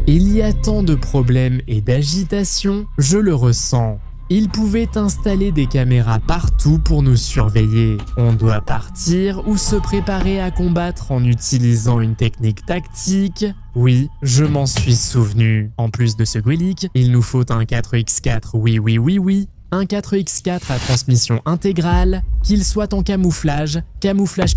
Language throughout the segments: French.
Il y a tant de problèmes et d'agitation, je le ressens. Ils pouvaient installer des caméras partout pour nous surveiller. On doit partir ou se préparer à combattre en utilisant une technique tactique. Oui, je m'en suis souvenu. En plus de ce Gwellic, il nous faut un 4x4, oui. Un 4x4 à transmission intégrale, qu'il soit en camouflage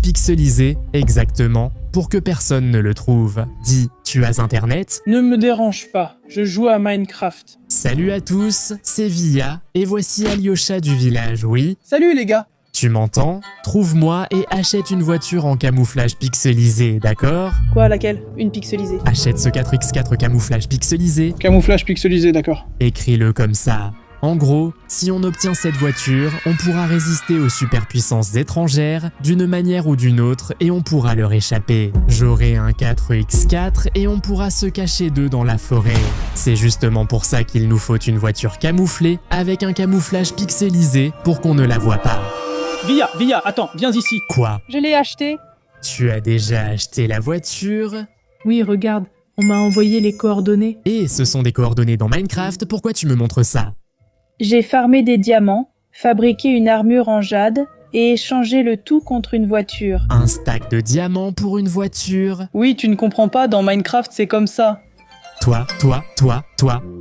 pixelisé, exactement, pour que personne ne le trouve. Dis, tu as internet? Ne me dérange pas, je joue à Minecraft. Salut à tous, c'est Via, et voici Alyosha du village, oui? Salut les gars. Tu m'entends? Trouve-moi et achète une voiture en camouflage pixelisé, d'accord? Quoi, laquelle? Une pixelisée. Achète ce 4x4 camouflage pixelisé. Camouflage pixelisé, d'accord. Écris-le comme ça. En gros, si on obtient cette voiture, on pourra résister aux superpuissances étrangères d'une manière ou d'une autre et on pourra leur échapper. J'aurai un 4x4 et on pourra se cacher d'eux dans la forêt. C'est justement pour ça qu'il nous faut une voiture camouflée avec un camouflage pixelisé pour qu'on ne la voie pas. Via, attends, viens ici. Quoi? Je l'ai acheté. Tu as déjà acheté la voiture? Oui, regarde, on m'a envoyé les coordonnées. Et ce sont des coordonnées dans Minecraft, pourquoi tu me montres ça? J'ai farmé des diamants, fabriqué une armure en jade et échangé le tout contre une voiture. Un stack de diamants pour une voiture? Oui, tu ne comprends pas, dans Minecraft c'est comme ça. Toi.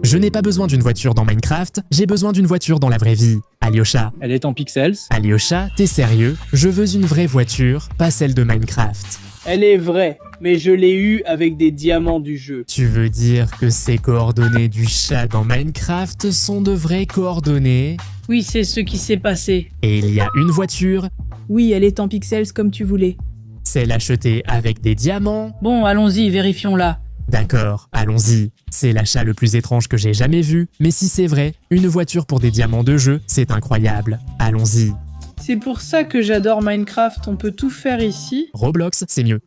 Je n'ai pas besoin d'une voiture dans Minecraft, j'ai besoin d'une voiture dans la vraie vie. Alyosha. Elle est en pixels. Alyosha, t'es sérieux? Je veux une vraie voiture, pas celle de Minecraft. Elle est vraie, mais je l'ai eue avec des diamants du jeu. Tu veux dire que ces coordonnées du chat dans Minecraft sont de vraies coordonnées? Oui, c'est ce qui s'est passé. Et il y a une voiture? Oui, elle est en pixels comme tu voulais. Celle achetée avec des diamants? Bon, allons-y, vérifions-la. D'accord, allons-y. C'est l'achat le plus étrange que j'ai jamais vu, mais si c'est vrai, une voiture pour des diamants de jeu, c'est incroyable. Allons-y. C'est pour ça que j'adore Minecraft, on peut tout faire ici. Roblox, c'est mieux.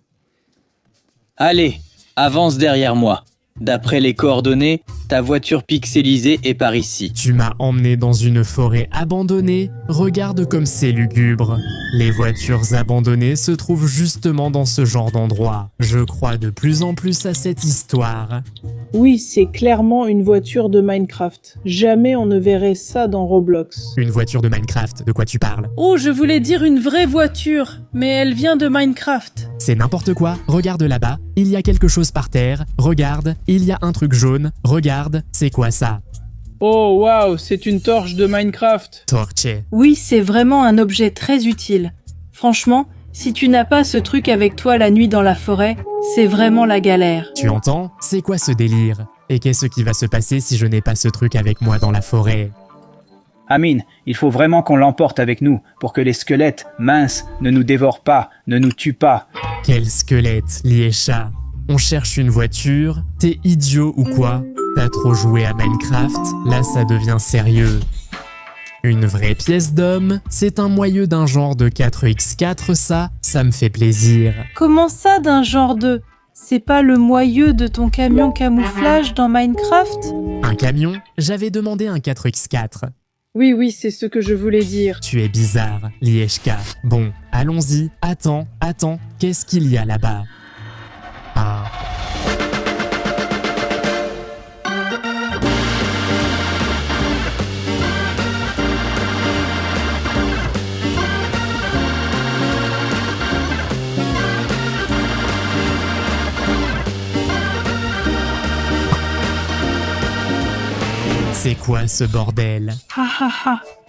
Allez, avance derrière moi. D'après les coordonnées, ta voiture pixelisée est par ici. Tu m'as emmené dans une forêt abandonnée. Regarde comme c'est lugubre. Les voitures abandonnées se trouvent justement dans ce genre d'endroit. Je crois de plus en plus à cette histoire. Oui, c'est clairement une voiture de Minecraft. Jamais on ne verrait ça dans Roblox. Une voiture de Minecraft, de quoi tu parles? Oh, je voulais dire une vraie voiture, mais elle vient de Minecraft. C'est n'importe quoi, regarde là-bas, il y a quelque chose par terre, regarde, il y a un truc jaune, regarde, c'est quoi ça? Oh waouh, c'est une torche de Minecraft. Torche. Oui, c'est vraiment un objet très utile. Franchement, si tu n'as pas ce truc avec toi la nuit dans la forêt, c'est vraiment la galère. Tu entends? C'est quoi ce délire? Et qu'est-ce qui va se passer si je n'ai pas ce truc avec moi dans la forêt? Amine, il faut vraiment qu'on l'emporte avec nous pour que les squelettes minces ne nous dévorent pas, ne nous tuent pas. Quel squelette, Liesha? On cherche une voiture? T'es idiot ou quoi? T'as trop joué à Minecraft? Là, ça devient sérieux. Une vraie pièce d'homme? C'est un moyeu d'un genre de 4x4 ça me fait plaisir. Comment ça d'un genre de... C'est pas le moyeu de ton camion camouflage dans Minecraft? Un camion? J'avais demandé un 4x4. Oui, c'est ce que je voulais dire. Tu es bizarre, Lieshka. Bon, allons-y. Attends, qu'est-ce qu'il y a là-bas? Ah. C'est quoi ce bordel?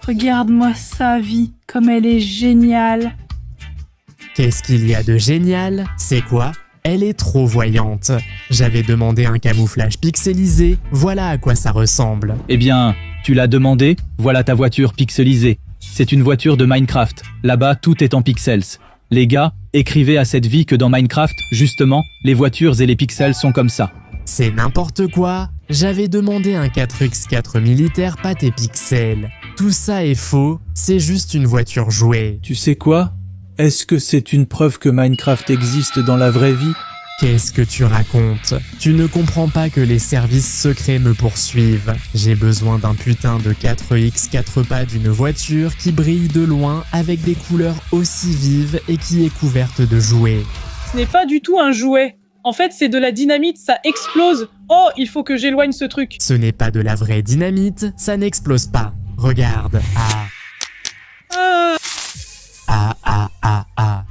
Regarde-moi ça, vie, comme elle est géniale. Qu'est-ce qu'il y a de génial? C'est quoi? Elle est trop voyante. J'avais demandé un camouflage pixelisé, voilà à quoi ça ressemble. Eh bien, tu l'as demandé, voilà ta voiture pixelisée. C'est une voiture de Minecraft. Là-bas, tout est en pixels. Les gars, écrivez à cette vie que dans Minecraft, justement, les voitures et les pixels sont comme ça. C'est n'importe quoi. J'avais demandé un 4x4 militaire, pas tes pixels. Tout ça est faux, c'est juste une voiture jouée. Tu sais quoi? Est-ce que c'est une preuve que Minecraft existe dans la vraie vie? Qu'est-ce que tu racontes? Tu ne comprends pas que les services secrets me poursuivent. J'ai besoin d'un putain de 4x4 pas d'une voiture qui brille de loin avec des couleurs aussi vives et qui est couverte de jouets. Ce n'est pas du tout un jouet. En fait, c'est de la dynamite, ça explose. Oh, il faut que j'éloigne ce truc. Ce n'est pas de la vraie dynamite, ça n'explose pas. Regarde. Ah. Ah, Ah ah ah ah.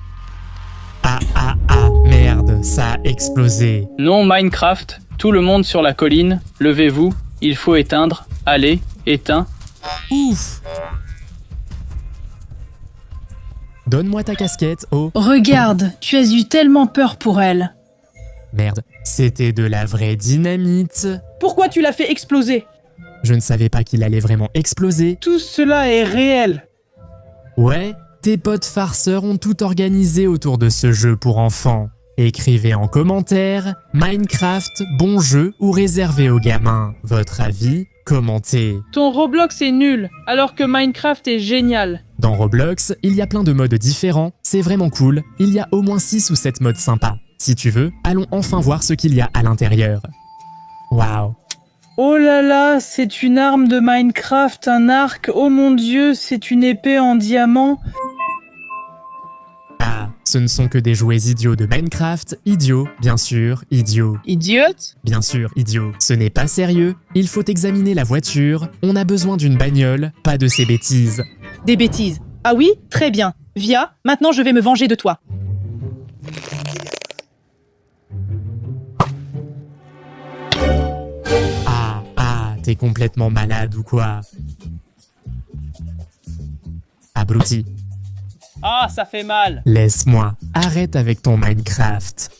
Ah ah ah. Merde, ça a explosé. Non, Minecraft, tout le monde sur la colline, levez-vous, il faut éteindre. Allez, éteins. Ouf. Donne-moi ta casquette, oh. Regarde, tu as eu tellement peur pour elle. Merde, c'était de la vraie dynamite. pourquoi tu l'as fait exploser? Je ne savais pas qu'il allait vraiment exploser. Tout cela est réel. Ouais, tes potes farceurs ont tout organisé autour de ce jeu pour enfants. Écrivez en commentaire Minecraft, bon jeu ou réservé aux gamins. Votre avis, commentez. Ton Roblox est nul, alors que Minecraft est génial. Dans Roblox, il y a plein de modes différents, c'est vraiment cool. Il y a au moins 6 ou 7 modes sympas. Si tu veux, allons enfin voir ce qu'il y a à l'intérieur. Waouh. Oh là là, c'est une arme de Minecraft, un arc. Oh mon dieu, c'est une épée en diamant. Ah, ce ne sont que des jouets idiots de Minecraft. Idiots, bien sûr, idiots. Idiote? Bien sûr, idiot. Ce n'est pas sérieux. Il faut examiner la voiture. On a besoin d'une bagnole, pas de ces bêtises. Des bêtises. Ah oui, très bien. Via, maintenant je vais me venger de toi. T'es complètement malade ou quoi? Abruti. Ah, ça fait mal. Laisse-moi. Arrête avec ton Minecraft.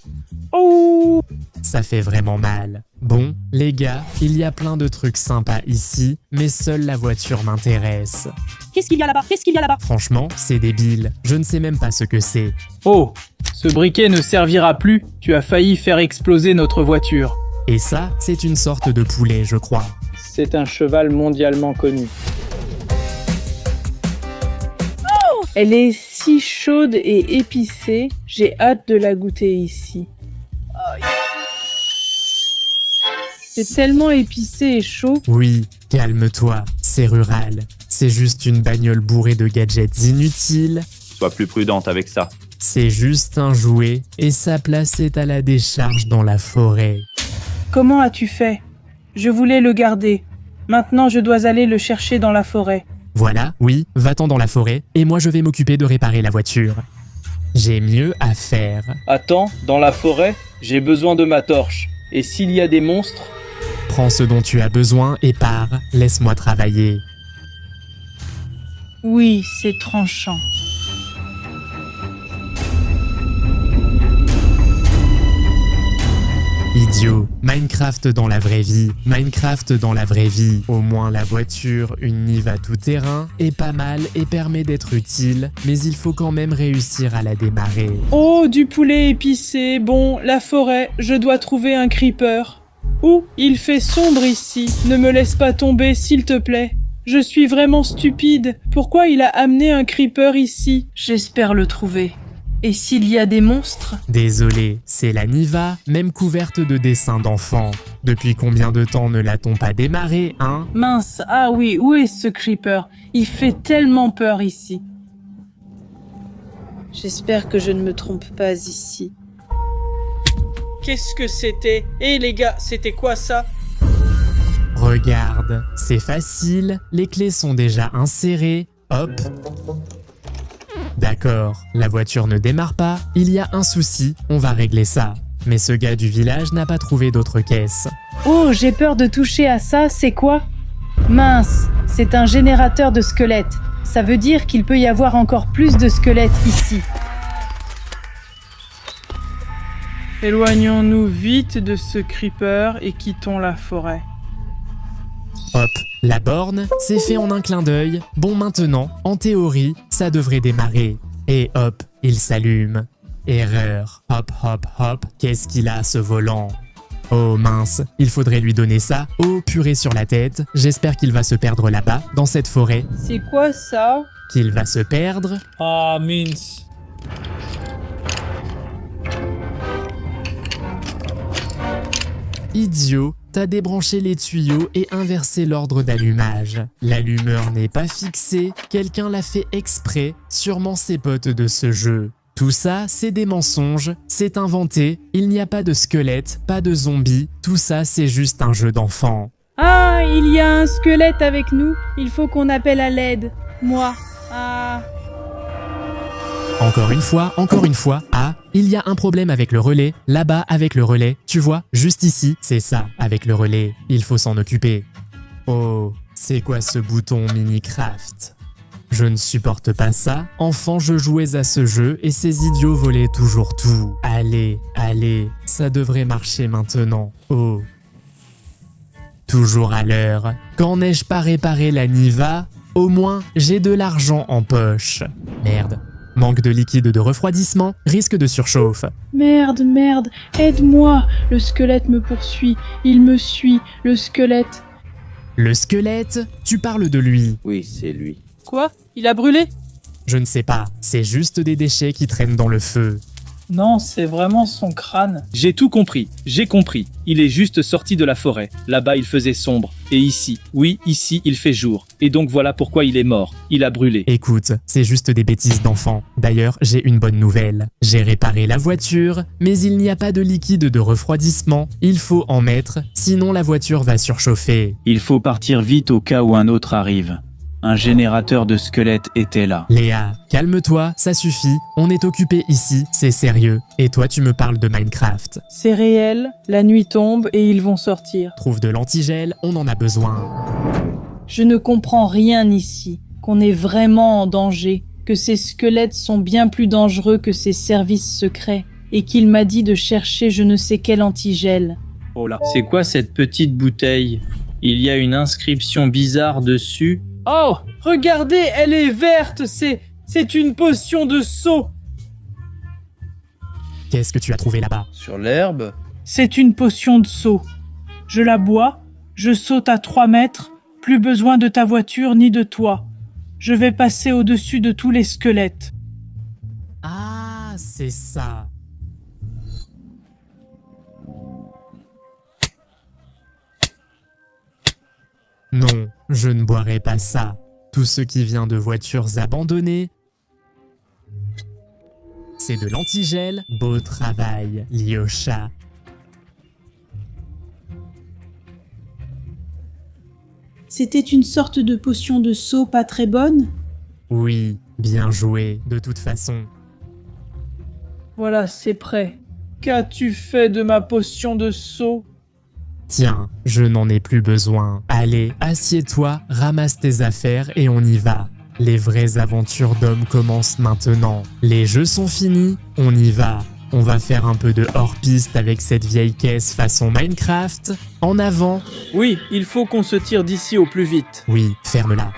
Oh! Ça fait vraiment mal. Bon, les gars, il y a plein de trucs sympas ici, mais seule la voiture m'intéresse. Qu'est-ce qu'il y a là-bas? Qu'est-ce qu'il y a là-bas? Franchement, c'est débile. Je ne sais même pas ce que c'est. Oh, ce briquet ne servira plus. Tu as failli faire exploser notre voiture. Et ça, c'est une sorte de poulet, je crois. C'est un cheval mondialement connu. Elle est si chaude et épicée, j'ai hâte de la goûter ici. C'est tellement épicé et chaud. Oui, calme-toi, c'est rural. C'est juste une bagnole bourrée de gadgets inutiles. Sois plus prudente avec ça. C'est juste un jouet et sa place est à la décharge dans la forêt. Comment as-tu fait? Je voulais le garder. Maintenant, je dois aller le chercher dans la forêt. Voilà, oui, va-t'en dans la forêt et moi je vais m'occuper de réparer la voiture. J'ai mieux à faire. Attends, dans la forêt, j'ai besoin de ma torche. Et s'il y a des monstres? Prends ce dont tu as besoin et pars, laisse-moi travailler. Oui, c'est tranchant. Idiot, Minecraft dans la vraie vie, Minecraft dans la vraie vie. Au moins la voiture, une Nive à tout terrain, est pas mal et permet d'être utile, mais il faut quand même réussir à la démarrer. Oh, du poulet épicé. Bon, la forêt, je dois trouver un creeper. Ouh, il fait sombre ici. Ne me laisse pas tomber, s'il te plaît. Je suis vraiment stupide. Pourquoi il a amené un creeper ici? J'espère le trouver. Et s'il y a des monstres? Désolé, c'est la Niva, même couverte de dessins d'enfants. Depuis combien de temps ne l'a-t-on pas démarré, hein? Mince, ah oui, où est ce creeper? Il fait tellement peur ici. J'espère que je ne me trompe pas ici. Qu'est-ce que c'était? Eh les gars, c'était quoi ça? Regarde, c'est facile, les clés sont déjà insérées, hop. D'accord, la voiture ne démarre pas, il y a un souci, on va régler ça. Mais ce gars du village n'a pas trouvé d'autre caisse. Oh, j'ai peur de toucher à ça, c'est quoi? Mince, c'est un générateur de squelettes. Ça veut dire qu'il peut y avoir encore plus de squelettes ici. Éloignons-nous vite de ce creeper et quittons la forêt. Hop, la borne, c'est fait en un clin d'œil. Bon maintenant, en théorie, ça devrait démarrer. Et hop, il s'allume. Erreur. Hop, hop, hop, qu'est-ce qu'il a ce volant? Oh mince, il faudrait lui donner ça. Oh purée sur la tête, j'espère qu'il va se perdre là-bas, dans cette forêt. C'est quoi ça? Qu'il va se perdre? Ah mince. Idiot, t'as débranché les tuyaux et inversé l'ordre d'allumage. L'allumeur n'est pas fixé, quelqu'un l'a fait exprès, sûrement ses potes de ce jeu. Tout ça, c'est des mensonges, c'est inventé, il n'y a pas de squelette, pas de zombies, tout ça c'est juste un jeu d'enfant. Ah, il y a un squelette avec nous. Il faut qu'on appelle à l'aide. Moi. Ah. Encore une fois, ah, il y a un problème avec le relais, là-bas avec le relais, tu vois, juste ici, c'est ça, avec le relais, il faut s'en occuper. Oh, c'est quoi ce bouton Minecraft ? Je ne supporte pas ça, enfant je jouais à ce jeu et ces idiots volaient toujours tout. Allez, ça devrait marcher maintenant, oh. Toujours à l'heure, quand n'ai-je pas réparé la Niva ? Au moins, j'ai de l'argent en poche. Merde. Manque de liquide de refroidissement, risque de surchauffe. Merde, aide-moi. Le squelette me poursuit. Il me suit, le squelette. Le squelette ? Tu parles de lui. Oui, c'est lui. Quoi? Il a brûlé? Je ne sais pas, c'est juste des déchets qui traînent dans le feu. Non, c'est vraiment son crâne. J'ai tout compris, j'ai compris. Il est juste sorti de la forêt. Là-bas, il faisait sombre. Et ici, oui, ici, il fait jour. Et donc voilà pourquoi il est mort. Il a brûlé. Écoute, c'est juste des bêtises d'enfant. D'ailleurs, j'ai une bonne nouvelle. J'ai réparé la voiture, mais il n'y a pas de liquide de refroidissement. Il faut en mettre, sinon la voiture va surchauffer. Il faut partir vite au cas où un autre arrive. Un générateur de squelettes était là. Léa, calme-toi, ça suffit. On est occupé ici, c'est sérieux. Et toi, tu me parles de Minecraft. C'est réel, la nuit tombe et ils vont sortir. Trouve de l'antigel, on en a besoin. Je ne comprends rien ici. Qu'on est vraiment en danger. Que ces squelettes sont bien plus dangereux que ces services secrets. Et qu'il m'a dit de chercher je ne sais quel antigel. Oh là. C'est quoi cette petite bouteille? Il y a une inscription bizarre dessus. Oh, regardez, elle est verte, c'est une potion de saut. Qu'est-ce que tu as trouvé là-bas? Sur l'herbe? C'est une potion de saut. Je la bois, je saute à 3 mètres, plus besoin de ta voiture ni de toi. Je vais passer au-dessus de tous les squelettes. Ah, c'est ça. Non, je ne boirai pas ça. Tout ce qui vient de voitures abandonnées, c'est de l'antigel. Beau travail, Lyosha. C'était une sorte de potion de saut pas très bonne? Oui, bien joué, de toute façon. Voilà, c'est prêt. Qu'as-tu fait de ma potion de saut? Tiens, je n'en ai plus besoin. Allez, assieds-toi, ramasse tes affaires et on y va. Les vraies aventures d'hommes commencent maintenant. Les jeux sont finis, on y va. On va faire un peu de hors-piste avec cette vieille caisse façon Minecraft. En avant. Oui, il faut qu'on se tire d'ici au plus vite. Oui, ferme-la.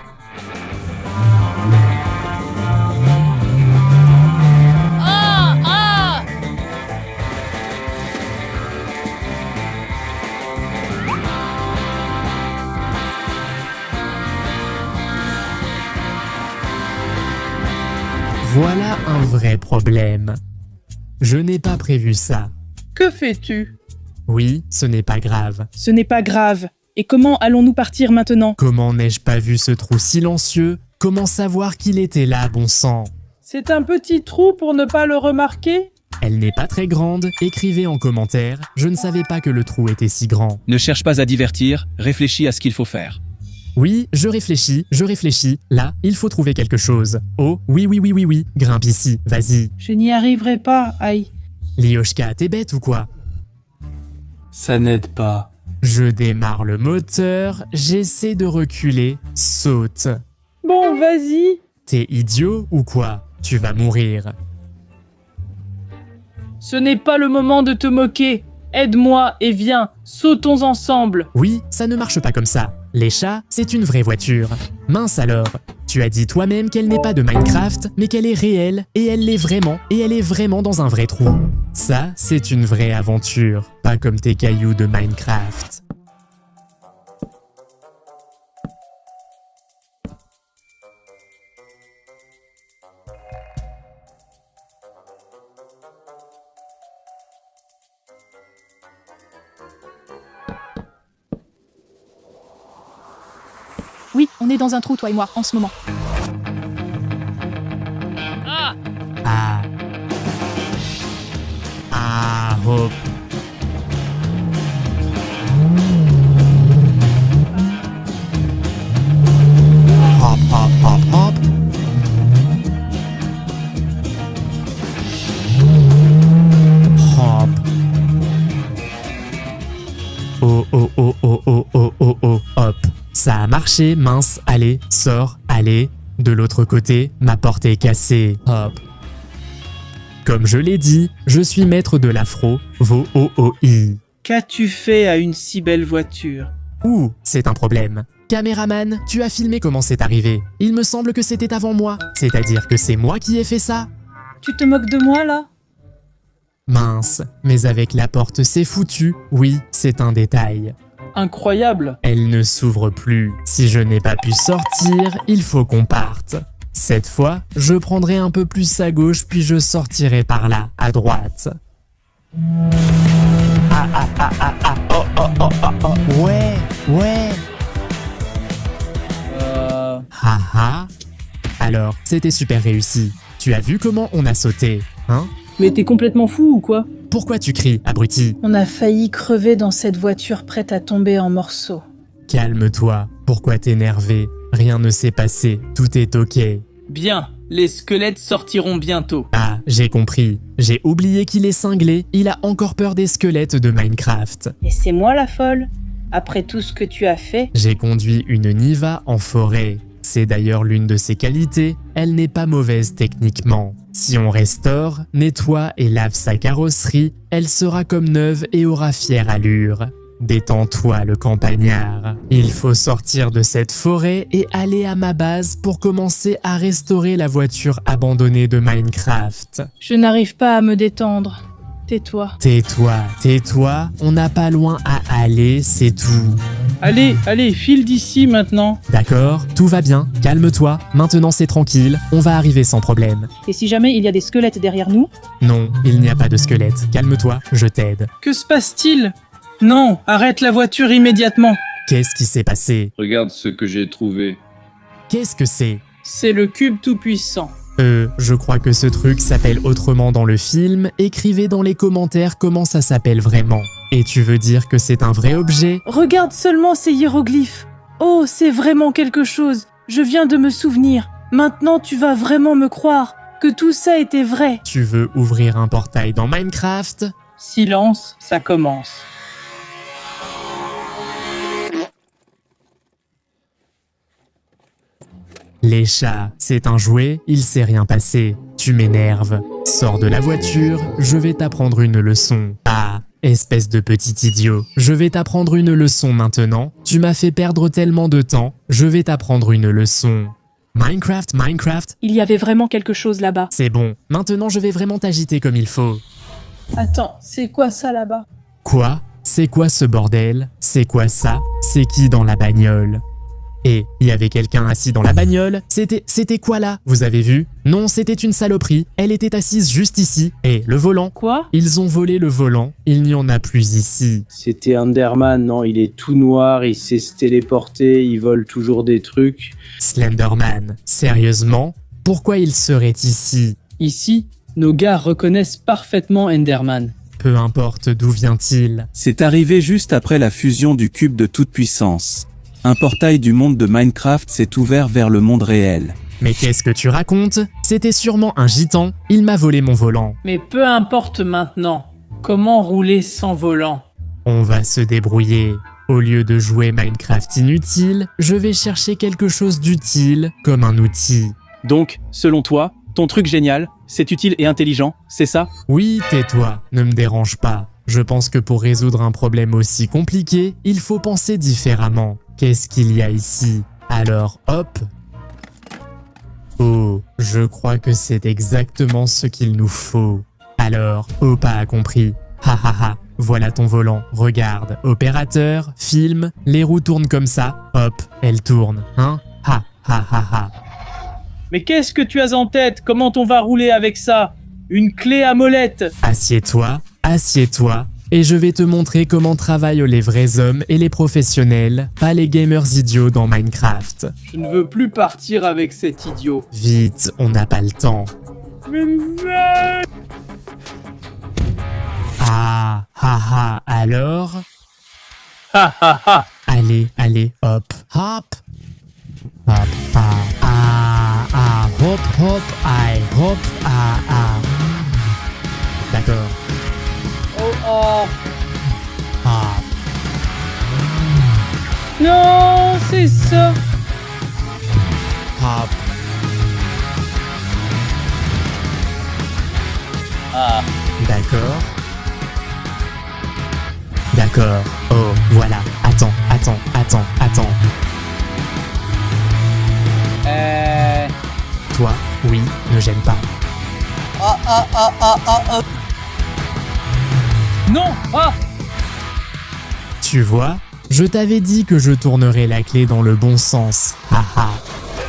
Voilà un vrai problème. Je n'ai pas prévu ça. Que fais-tu? Oui, ce n'est pas grave. Ce n'est pas grave. Et comment allons-nous partir maintenant? Comment n'ai-je pas vu ce trou silencieux? Comment savoir qu'il était là, bon sang? C'est un petit trou pour ne pas le remarquer? Elle n'est pas très grande, écrivez en commentaire. Je ne savais pas que le trou était si grand. Ne cherche pas à divertir, réfléchis à ce qu'il faut faire. Oui, je réfléchis. Là, il faut trouver quelque chose. Oh, oui, grimpe ici, vas-y. Je n'y arriverai pas, aïe. Lyoshka, t'es bête ou quoi? Ça n'aide pas. Je démarre le moteur, j'essaie de reculer, saute. Bon, vas-y. T'es idiot ou quoi? Tu vas mourir. Ce n'est pas le moment de te moquer. Aide-moi et viens, sautons ensemble. Oui, ça ne marche pas comme ça. Les chats, c'est une vraie voiture. Mince alors, tu as dit toi-même qu'elle n'est pas de Minecraft, mais qu'elle est réelle, et elle l'est vraiment, et elle est vraiment dans un vrai trou. Ça, c'est une vraie aventure, pas comme tes cailloux de Minecraft. Oui, on est dans un trou, toi et moi, en ce moment. Ah, Oh, oh, oh, oh, oh, oh, oh, oh, hop. Ça a marché, mince, allez, sors, allez. De l'autre côté, ma porte est cassée, hop. Comme je l'ai dit, je suis maître de l'afro, VOOI. Qu'as-tu fait à une si belle voiture? Ouh, c'est un problème. Caméraman, tu as filmé comment c'est arrivé. Il me semble que c'était avant moi, c'est-à-dire que c'est moi qui ai fait ça. Tu te moques de moi, là? Mince, mais avec la porte c'est foutu, oui, c'est un détail. Incroyable! Elle ne s'ouvre plus. Si je n'ai pas pu sortir, il faut qu'on parte. Cette fois, je prendrai un peu plus à gauche puis je sortirai par là, à droite. Ah ah ah ah ah, oh oh oh oh oh, ouais. Ah ah. Alors, c'était super réussi. Tu as vu comment on a sauté, hein? Mais t'es complètement fou ou quoi? Pourquoi tu cries, abruti? On a failli crever dans cette voiture prête à tomber en morceaux. Calme-toi, pourquoi t'énerver? Rien ne s'est passé, tout est ok. Bien, les squelettes sortiront bientôt. Ah, j'ai compris. J'ai oublié qu'il est cinglé, il a encore peur des squelettes de Minecraft. Et c'est moi la folle? Après tout ce que tu as fait? J'ai conduit une Niva en forêt. C'est d'ailleurs l'une de ses qualités, elle n'est pas mauvaise techniquement. Si on restaure, nettoie et lave sa carrosserie, elle sera comme neuve et aura fière allure. Détends-toi le campagnard. Il faut sortir de cette forêt et aller à ma base pour commencer à restaurer la voiture abandonnée de Minecraft. Je n'arrive pas à me détendre. Tais-toi. Tais-toi, on n'a pas loin à aller, c'est tout. Allez, file d'ici maintenant. D'accord, tout va bien, calme-toi, maintenant c'est tranquille, on va arriver sans problème. Et si jamais il y a des squelettes derrière nous? Non, il n'y a pas de squelette, calme-toi, je t'aide. Que se passe-t-il? Non, arrête la voiture immédiatement. Qu'est-ce qui s'est passé? Regarde ce que j'ai trouvé. Qu'est-ce que c'est? C'est le cube tout-puissant. Je crois que ce truc s'appelle autrement dans le film. Écrivez dans les commentaires comment ça s'appelle vraiment. Et tu veux dire que c'est un vrai objet? Regarde seulement ces hiéroglyphes. Oh, c'est vraiment quelque chose. Je viens de me souvenir. Maintenant, tu vas vraiment me croire que tout ça était vrai. Tu veux ouvrir un portail dans Minecraft? Silence, ça commence. Les chats, c'est un jouet, il s'est rien passé. Tu m'énerves. Sors de la voiture, je vais t'apprendre une leçon. Ah, espèce de petit idiot. Je vais t'apprendre une leçon maintenant. Tu m'as fait perdre tellement de temps. Je vais t'apprendre une leçon. Minecraft. Il y avait vraiment quelque chose là-bas. C'est bon. Maintenant, je vais vraiment t'agiter comme il faut. Attends, c'est quoi ça là-bas? Quoi? C'est quoi ce bordel? C'est quoi ça? C'est qui dans la bagnole? Et il y avait quelqu'un assis dans la bagnole. C'était quoi là? Vous avez vu? Non, c'était une saloperie. Elle était assise juste ici. Et le volant? Quoi? Ils ont volé le volant. Il n'y en a plus ici. C'était Enderman, non? Il est tout noir, il sait se téléporter, il vole toujours des trucs. Slenderman, sérieusement? Pourquoi il serait ici? Ici, nos gars reconnaissent parfaitement Enderman. Peu importe d'où vient-il. C'est arrivé juste après la fusion du cube de toute puissance. Un portail du monde de Minecraft s'est ouvert vers le monde réel. Mais qu'est-ce que tu racontes? C'était sûrement un gitan, il m'a volé mon volant. Mais peu importe maintenant. Comment rouler sans volant? On va se débrouiller. Au lieu de jouer Minecraft inutile, je vais chercher quelque chose d'utile, comme un outil. Donc, selon toi, ton truc génial, c'est utile et intelligent, c'est ça? Oui, tais-toi, ne me dérange pas. Je pense que pour résoudre un problème aussi compliqué, il faut penser différemment. Qu'est-ce qu'il y a ici? Alors, hop. Oh, je crois que c'est exactement ce qu'il nous faut. Alors, Opa a compris. Ha ha ha, voilà ton volant. Regarde, opérateur, film, les roues tournent comme ça. Hop, elles tournent, hein? Ha ha ha ha. Mais qu'est-ce que tu as en tête? Comment on va rouler avec ça? Une clé à molette. Assieds-toi, et je vais te montrer comment travaillent les vrais hommes et les professionnels, pas les gamers idiots dans Minecraft. Je ne veux plus partir avec cet idiot. Vite, on n'a pas le temps. Ah, ha ha, alors? Ha ha ha. Allez, hop, hop. Hop, hop, aïe, hop, D'accord. Oh. Ah. Non, c'est ça. Ah, Ah, d'accord. D'accord. Oh, voilà. Attends. Toi, oui, ne gêne pas. Non. Ah. Tu vois, je t'avais dit que je tournerais la clé dans le bon sens. Haha.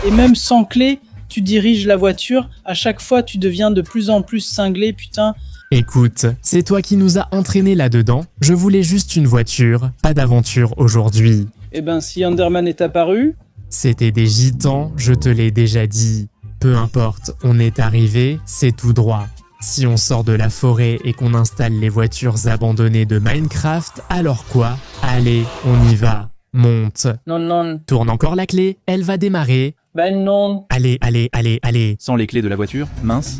Et même sans clé, tu diriges la voiture, à chaque fois tu deviens de plus en plus cinglé, putain. Écoute, c'est toi qui nous as entraînés là-dedans. Je voulais juste une voiture, pas d'aventure aujourd'hui. Eh ben si Enderman est apparu... C'était des gitans, je te l'ai déjà dit. Peu importe, on est arrivé, c'est tout droit. Si on sort de la forêt et qu'on installe les voitures abandonnées de Minecraft, alors quoi? Allez, on y va. Monte. non. Tourne encore la clé, elle va démarrer. Ben non. Allez. Sans les clés de la voiture, mince.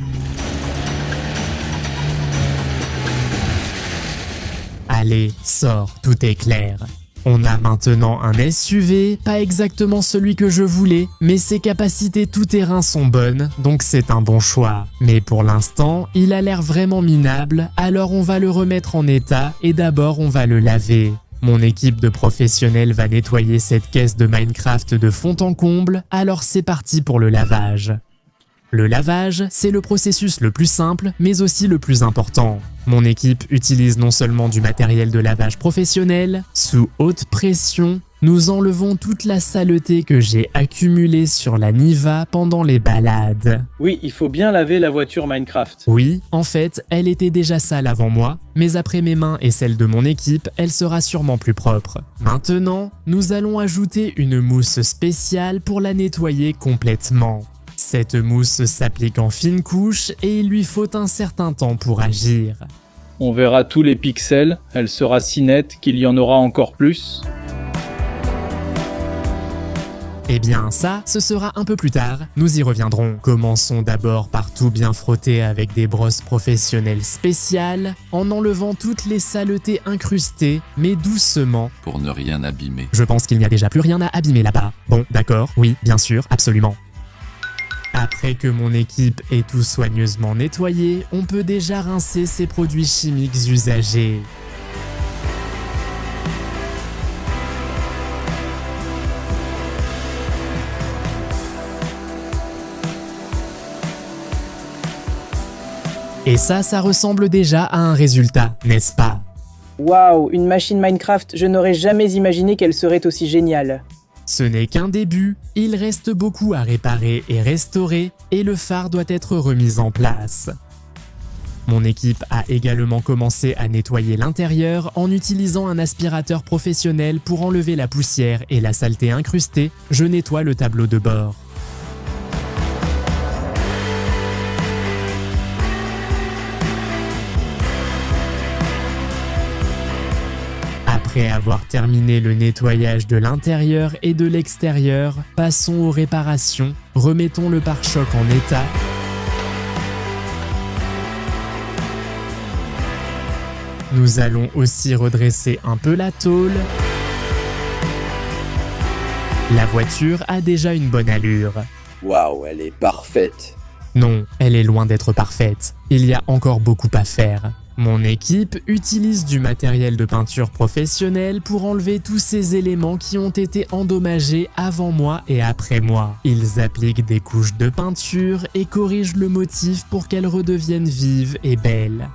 Allez, sors, tout est clair. On a maintenant un SUV, pas exactement celui que je voulais, mais ses capacités tout-terrain sont bonnes, donc c'est un bon choix. Mais pour l'instant, il a l'air vraiment minable, alors on va le remettre en état et d'abord on va le laver. Mon équipe de professionnels va nettoyer cette caisse de Minecraft de fond en comble, alors c'est parti pour le lavage. Le lavage, c'est le processus le plus simple, mais aussi le plus important. Mon équipe utilise non seulement du matériel de lavage professionnel, sous haute pression, nous enlevons toute la saleté que j'ai accumulée sur la Niva pendant les balades. Oui, il faut bien laver la voiture Minecraft. Oui, en fait, elle était déjà sale avant moi, mais après mes mains et celles de mon équipe, elle sera sûrement plus propre. Maintenant, nous allons ajouter une mousse spéciale pour la nettoyer complètement. Cette mousse s'applique en fine couche et il lui faut un certain temps pour agir. On verra tous les pixels, elle sera si nette qu'il y en aura encore plus. Eh bien ça, ce sera un peu plus tard, nous y reviendrons. Commençons d'abord par tout bien frotter avec des brosses professionnelles spéciales, en enlevant toutes les saletés incrustées, mais doucement. Pour ne rien abîmer. Je pense qu'il n'y a déjà plus rien à abîmer là-bas. Bon, d'accord, oui, bien sûr, absolument. Après que mon équipe ait tout soigneusement nettoyé, on peut déjà rincer ces produits chimiques usagés. Et ça ressemble déjà à un résultat, n'est-ce pas? Waouh, une machine Minecraft, je n'aurais jamais imaginé qu'elle serait aussi géniale. Ce n'est qu'un début, il reste beaucoup à réparer et restaurer, et le phare doit être remis en place. Mon équipe a également commencé à nettoyer l'intérieur en utilisant un aspirateur professionnel pour enlever la poussière et la saleté incrustée. Je nettoie le tableau de bord. Après avoir terminé le nettoyage de l'intérieur et de l'extérieur, passons aux réparations, remettons le pare-choc en état. Nous allons aussi redresser un peu la tôle. La voiture a déjà une bonne allure. Waouh, elle est parfaite. Non, elle est loin d'être parfaite. Il y a encore beaucoup à faire. Mon équipe utilise du matériel de peinture professionnel pour enlever tous ces éléments qui ont été endommagés avant moi et après moi. Ils appliquent des couches de peinture et corrigent le motif pour qu'elle redevienne vive et belle.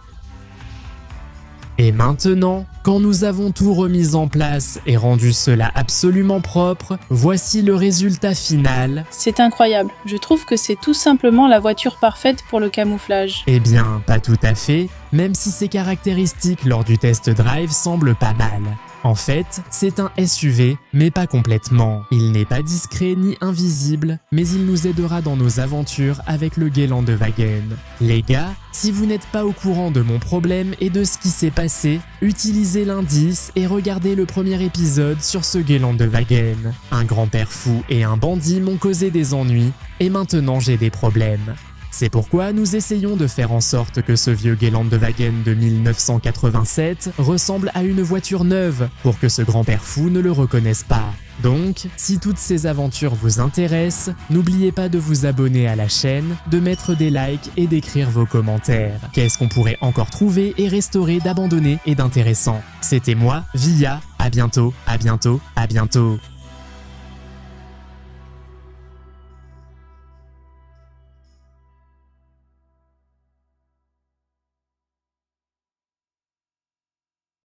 Et maintenant, quand nous avons tout remis en place et rendu cela absolument propre, voici le résultat final. C'est incroyable, je trouve que c'est tout simplement la voiture parfaite pour le camouflage. Eh bien, pas tout à fait, même si ses caractéristiques lors du test drive semblent pas mal. En fait, c'est un SUV, mais pas complètement. Il n'est pas discret ni invisible, mais il nous aidera dans nos aventures avec le Gelandewagen. Les gars, si vous n'êtes pas au courant de mon problème et de ce qui s'est passé, utilisez l'indice et regardez le premier épisode sur ce Gelandewagen. Un grand-père fou et un bandit m'ont causé des ennuis, et maintenant j'ai des problèmes. C'est pourquoi nous essayons de faire en sorte que ce vieux Gelandewagen de 1987 ressemble à une voiture neuve pour que ce grand-père fou ne le reconnaisse pas. Donc, si toutes ces aventures vous intéressent, n'oubliez pas de vous abonner à la chaîne, de mettre des likes et d'écrire vos commentaires. Qu'est-ce qu'on pourrait encore trouver et restaurer d'abandonné et d'intéressant? C'était moi, Via. À bientôt, à bientôt, à bientôt.